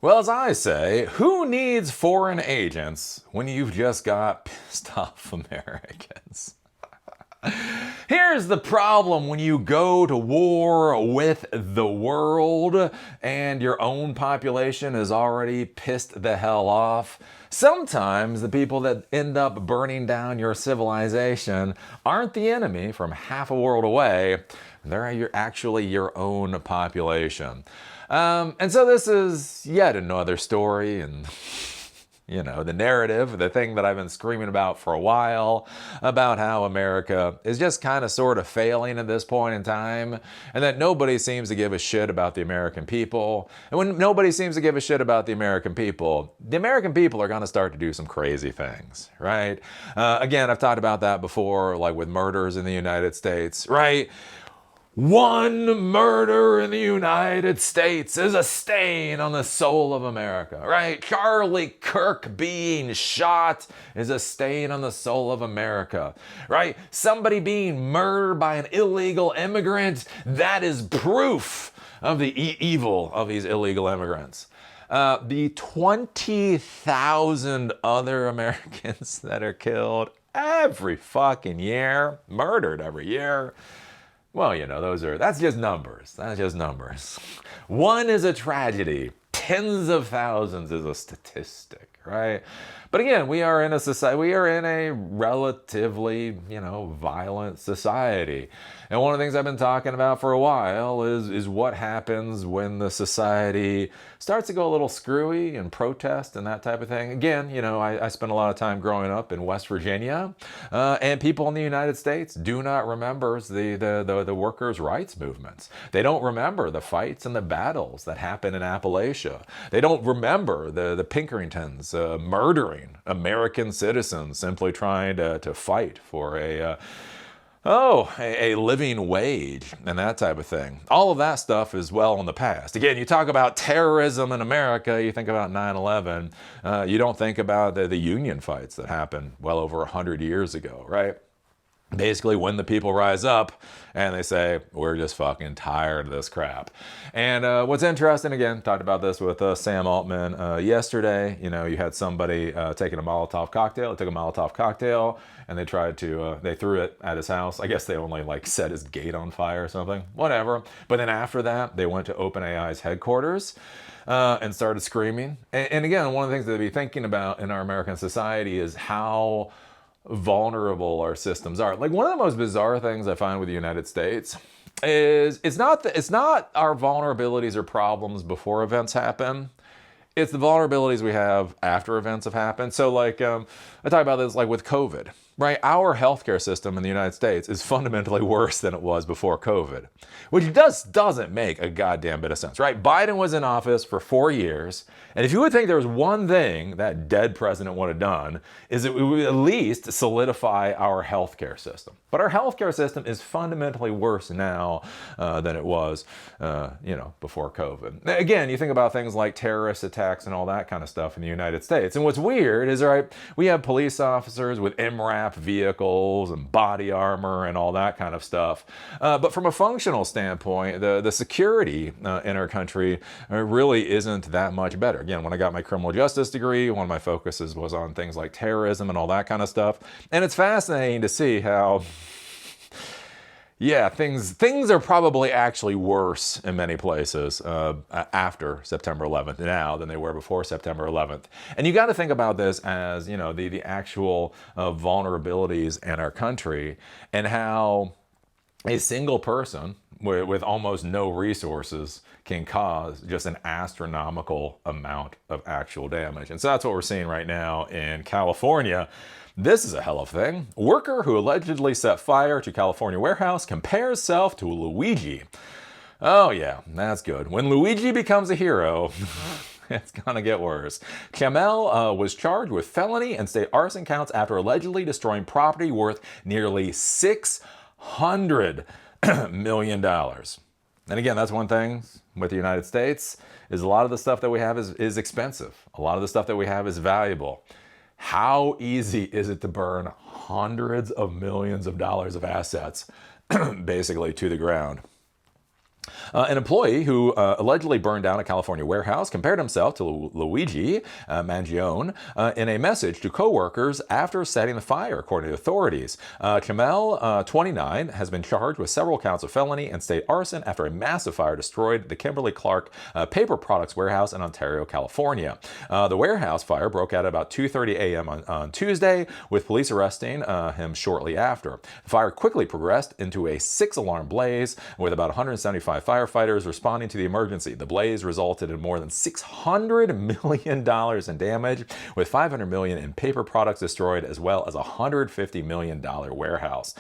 Well, as I say, who needs foreign agents when you've just got pissed off Americans? Here's the problem when you go to war with the world and your own population is already pissed the hell off. Sometimes the people that end up burning down your civilization aren't the enemy from half a world away. They're actually your own population. And so this is yet another story and the narrative, the thing that I've been screaming about for a while, about how America is just kind of sort of failing at this point in time, and that nobody seems to give a shit about the American people. And when nobody seems to give a shit about the American people are going to start to do some crazy things, right? Again, I've talked about that before, like with murders in the United States, right? One murder in the United States is a stain on the soul of America, right? Charlie Kirk being shot is a stain on the soul of America, right? Somebody being murdered by an illegal immigrant, that is proof of the evil of these illegal immigrants. The 20,000 other Americans that are killed every fucking year, murdered every year. Well, that's just numbers. That's just numbers. One is a tragedy. Tens of thousands is a statistic, right? But again, we are in a society, we are in a relatively, violent society. And one of the things I've been talking about for a while is what happens when the society starts to go a little screwy and protest and that type of thing. Again, I spent a lot of time growing up in West Virginia, and people in the United States do not remember the workers' rights movements. They don't remember the fights and the battles that happened in Appalachia. They don't remember the Pinkertons murdering American citizens simply trying to fight for a living wage and that type of thing. All of that stuff is well in the past. Again, you talk about terrorism in America, you think about 9/11, you don't think about the union fights that happened well over 100 years ago, right? Basically, when the people rise up and they say, we're just fucking tired of this crap. And what's interesting, again, talked about this with Sam Altman yesterday. You had somebody taking a Molotov cocktail. They took a Molotov cocktail and they tried to, they threw it at his house. I guess they only set his gate on fire or something, whatever. But then after that, they went to OpenAI's headquarters and started screaming. And again, one of the things to be thinking about in our American society is how vulnerable our systems are. Like, one of the most bizarre things I find with the United States is it's not our vulnerabilities or problems before events happen. It's the vulnerabilities we have after events have happened. So I talk about this with COVID, right? Our healthcare system in the United States is fundamentally worse than it was before COVID, which doesn't make a goddamn bit of sense, right? Biden was in office for 4 years, and if you would think there was one thing that dead president would have done, is it would at least solidify our healthcare system. But our healthcare system is fundamentally worse now than it was, before COVID. Again, you think about things like terrorist attacks and all that kind of stuff in the United States. And what's weird is, right, we have police officers with MRAP vehicles and body armor and all that kind of stuff. But from a functional standpoint, the security in our country really isn't that much better. Again, when I got my criminal justice degree, one of my focuses was on things like terrorism and all that kind of stuff. And it's fascinating to see how, yeah, things are probably actually worse in many places after September 11th now than they were before September 11th. And you got to think about this as, the actual vulnerabilities in our country and how a single person with almost no resources can cause just an astronomical amount of actual damage. And so that's what we're seeing right now in California. This is a hell of a thing. Worker who allegedly set fire to California warehouse compares self to Luigi. Oh yeah, that's good. When Luigi becomes a hero, it's gonna get worse. Chamel was charged with felony and state arson counts after allegedly destroying property worth nearly $600 million. And again, that's one thing with the United States, is a lot of the stuff that we have is expensive. A lot of the stuff that we have is valuable. How easy is it to burn hundreds of millions of dollars of assets basically to the ground? An employee who allegedly burned down a California warehouse compared himself to Luigi Mangione in a message to coworkers after setting the fire, according to authorities. Chamel, 29, has been charged with several counts of felony and state arson after a massive fire destroyed the Kimberly-Clark paper products warehouse in Ontario, California. The warehouse fire broke out at about 2:30 a.m. on Tuesday, with police arresting him shortly after. The fire quickly progressed into a 6-alarm blaze, with about 175 firefighters responding to the emergency. The blaze resulted in more than $600 million in damage, with $500 million in paper products destroyed, as well as a $150 million warehouse.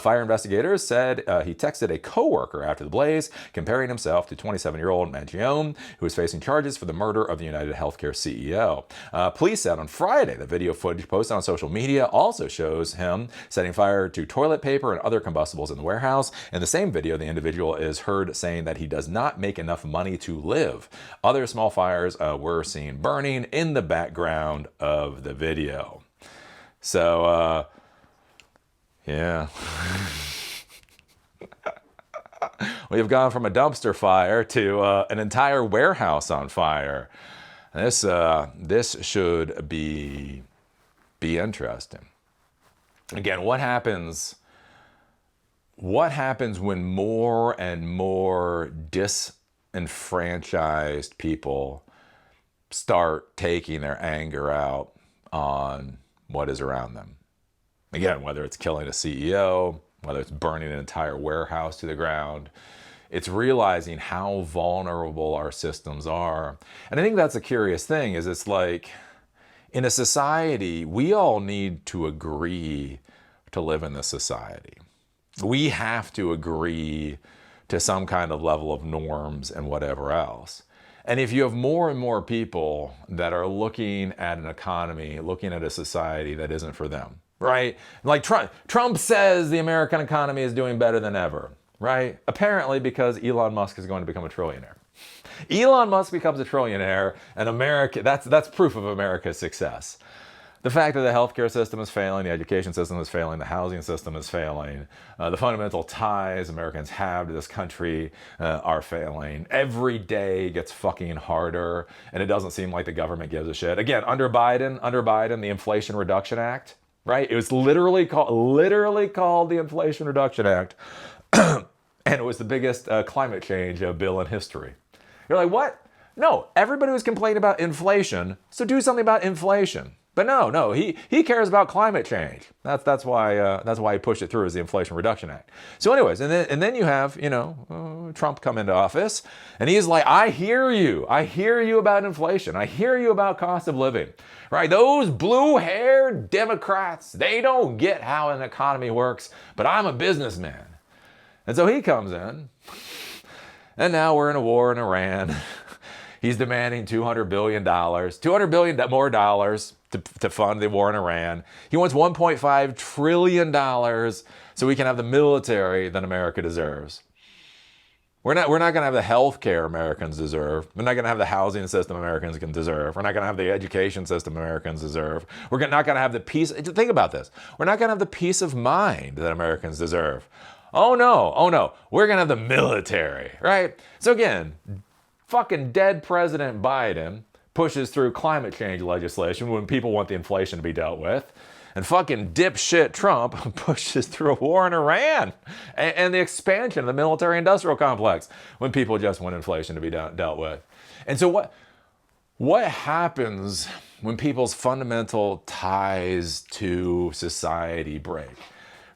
Fire investigators said he texted a coworker after the blaze, comparing himself to 27-year-old Mangione, who is facing charges for the murder of the United Healthcare CEO. Police said on Friday the video footage posted on social media also shows him setting fire to toilet paper and other combustibles in the warehouse. In the same video, the individual is heard saying that he does not make enough money to live. Other small fires were seen burning in the background of the video. So, yeah. We've gone from a dumpster fire to an entire warehouse on fire. This should be interesting. Again, what happens when more and more disenfranchised people start taking their anger out on what is around them? Again, whether it's killing a CEO, whether it's burning an entire warehouse to the ground, it's realizing how vulnerable our systems are. And I think that's a curious thing, is it's like, in a society, we all need to agree to live in this society. We have to agree to some kind of level of norms and whatever else. And if you have more and more people that are looking at an economy, looking at a society that isn't for them, right? Like Trump says the American economy is doing better than ever, right? Apparently because Elon Musk is going to become a trillionaire. Elon Musk becomes a trillionaire, and America, that's proof of America's success. The fact that the healthcare system is failing, the education system is failing, the housing system is failing, the fundamental ties Americans have to this country are failing. Every day gets fucking harder, and it doesn't seem like the government gives a shit. Again, under Biden, the Inflation Reduction Act, right? It was literally called the Inflation Reduction Act, and it was the biggest climate change bill in history. You're like, what? No, everybody was complaining about inflation, so do something about inflation. But no, he cares about climate change. That's why he pushed it through as the Inflation Reduction Act. So anyways, and then you have Trump come into office, and he's like, I hear you about inflation, I hear you about cost of living, right? Those blue-haired Democrats, they don't get how an economy works, but I'm a businessman, and so he comes in, and now we're in a war in Iran. He's demanding $200 billion more dollars to fund the war in Iran. He wants $1.5 trillion so we can have the military that America deserves. We're not going to have the health care Americans deserve. We're not going to have the housing system Americans can deserve. We're not going to have the education system Americans deserve. We're not going to have the peace. Think about this. We're not going to have the peace of mind that Americans deserve. Oh no. We're going to have the military, right? So again, fucking dead President Biden pushes through climate change legislation when people want the inflation to be dealt with. And fucking dipshit Trump pushes through a war in Iran and the expansion of the military-industrial complex when people just want inflation to be dealt with. And so what happens when people's fundamental ties to society break?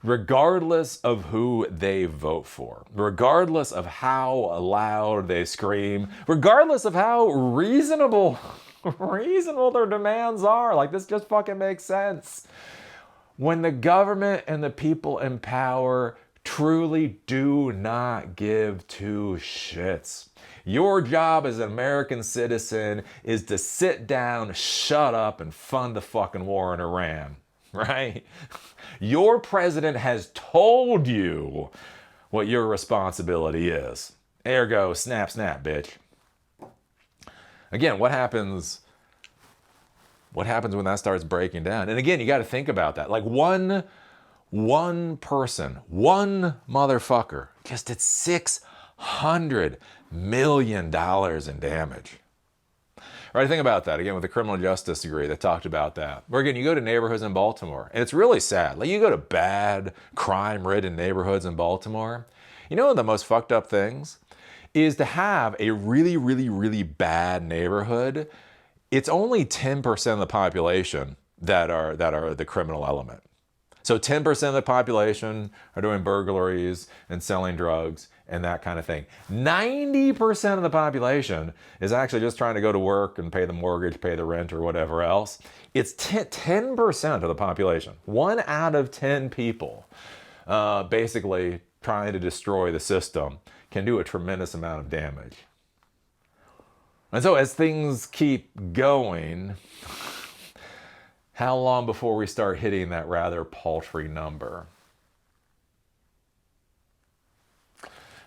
Regardless of who they vote for, regardless of how loud they scream, regardless of how reasonable their demands are, like, this just fucking makes sense. When the government and the people in power truly do not give two shits. Your job as an American citizen is to sit down, shut up, and fund the fucking war in Iran, right? Your president has told you what your responsibility is. Ergo, snap, bitch. Again, what happens when that starts breaking down? And again, you got to think about that. Like one person, one motherfucker just did $100 million in damage. Right, think about that again with the criminal justice degree that talked about that. Where again, you go to neighborhoods in Baltimore, and it's really sad. Like you go to bad, crime-ridden neighborhoods in Baltimore. You know one of the most fucked up things is to have a really, really, really bad neighborhood. It's only 10% of the population that are the criminal element. So 10% of the population are doing burglaries and selling drugs and that kind of thing. 90% of the population is actually just trying to go to work and pay the mortgage, pay the rent, or whatever else. It's 10% of the population. 1 out of 10 people basically trying to destroy the system can do a tremendous amount of damage. And so as things keep going, how long before we start hitting that rather paltry number?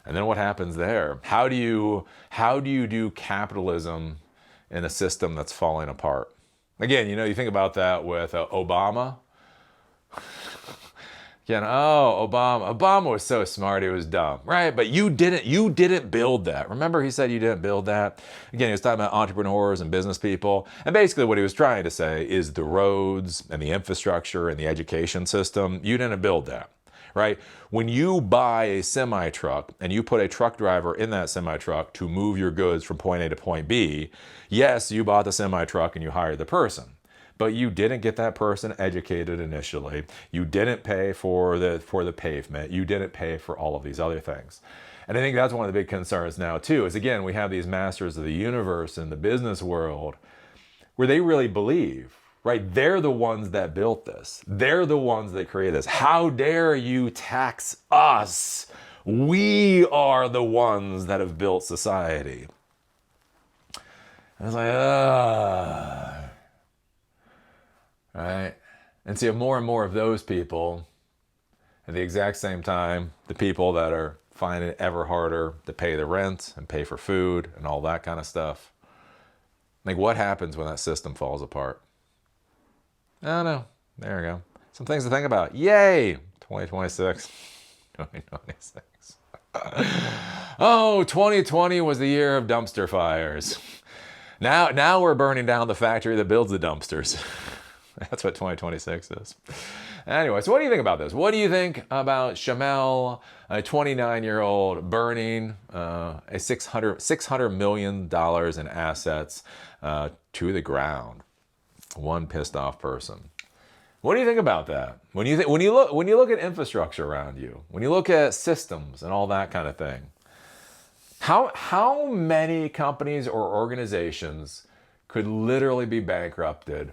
And then what happens there? How do you do capitalism in a system that's falling apart? Again, you know, you think about that with Obama. Again, oh, Obama was so smart, he was dumb, right? But you didn't build that. Remember he said you didn't build that? Again, he was talking about entrepreneurs and business people. And basically what he was trying to say is the roads and the infrastructure and the education system, you didn't build that, right? When you buy a semi-truck and you put a truck driver in that semi-truck to move your goods from point A to point B, yes, you bought the semi-truck and you hired the person. But you didn't get that person educated initially. You didn't pay for the pavement. You didn't pay for all of these other things. And I think that's one of the big concerns now too, is again, we have these masters of the universe in the business world where they really believe, right? They're the ones that built this. They're the ones that created this. How dare you tax us? We are the ones that have built society. I was like, right? And see, more and more of those people, at the exact same time, the people that are finding it ever harder to pay the rent and pay for food and all that kind of stuff. Like, what happens when that system falls apart? I don't know. There we go. Some things to think about. Yay! 2026. 2026. Oh, 2020 was the year of dumpster fires. Now we're burning down the factory that builds the dumpsters. That's what 2026 is. Anyway, so what do you think about this? What do you think about Shamel, a 29-year-old, burning a $600 million in assets to the ground? One pissed off person. What do you think about that? When you look at infrastructure around you, when you look at systems and all that kind of thing, how many companies or organizations could literally be bankrupted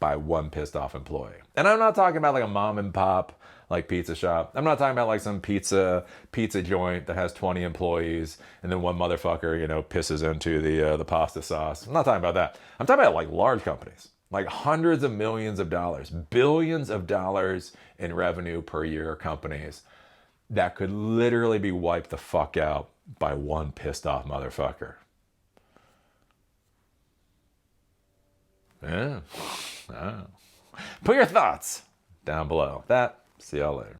by one pissed off employee? And I'm not talking about like a mom and pop like pizza shop. I'm not talking about like some pizza joint that has 20 employees and then one motherfucker, you know, pisses into the pasta sauce. I'm not talking about that. I'm talking about like large companies, like hundreds of millions of dollars, billions of dollars in revenue per year companies that could literally be wiped the fuck out by one pissed off motherfucker. Yeah. Oh. Put your thoughts down below. See y'all later.